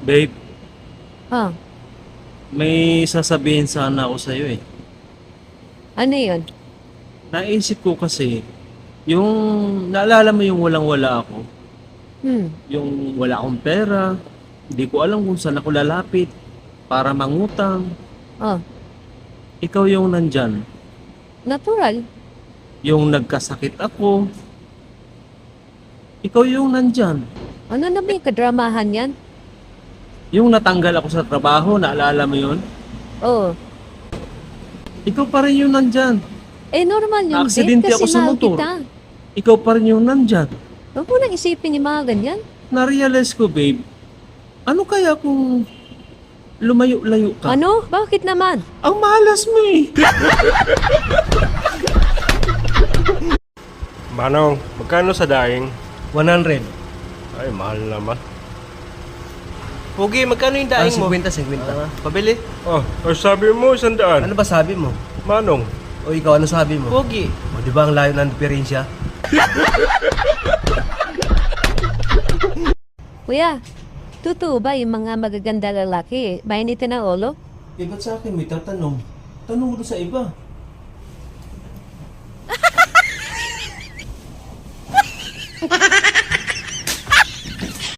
Babe, Ah, may sasabihin sana ako sa'yo eh. ano yun? Naisip ko kasi, yung naalala mo yung walang-wala ako, yung wala akong pera, hindi ko alam kung saan ako lalapit para mangutang. Oh, Ikaw yung nandyan, natural. yung nagkasakit ako, ikaw yung nandyan. Ano na ba yung kadramahan yan? Yung natanggal ako sa trabaho, naalala mo yun? Oh, Ikaw pa rin yung nandyan. normal yun, babe, Aksidente kasi ako sa mahal motor. kita. Ikaw pa rin yung nandyan. Huwag mo nang isipin yung mga ganyan. Na-realize ko, babe, ano kaya kung lumayo-layo ka? Ano? Bakit naman? Ang malas mo eh. Manong, magkano sa daing? 100. Ay, mahal naman. Pugi, magkano yung daing mo? 50. Pabili? Oh, sabi mo, 100. Ano ba sabi mo? Manong, O ikaw, ano sabi mo? Pugi. O di ba ang layo ng diferensya? Kuya, totoo ba yung mga magaganda lalaki? Mainitin ang ulo? Eh, ba't sa akin may tatanong? Tanong mo doon sa iba.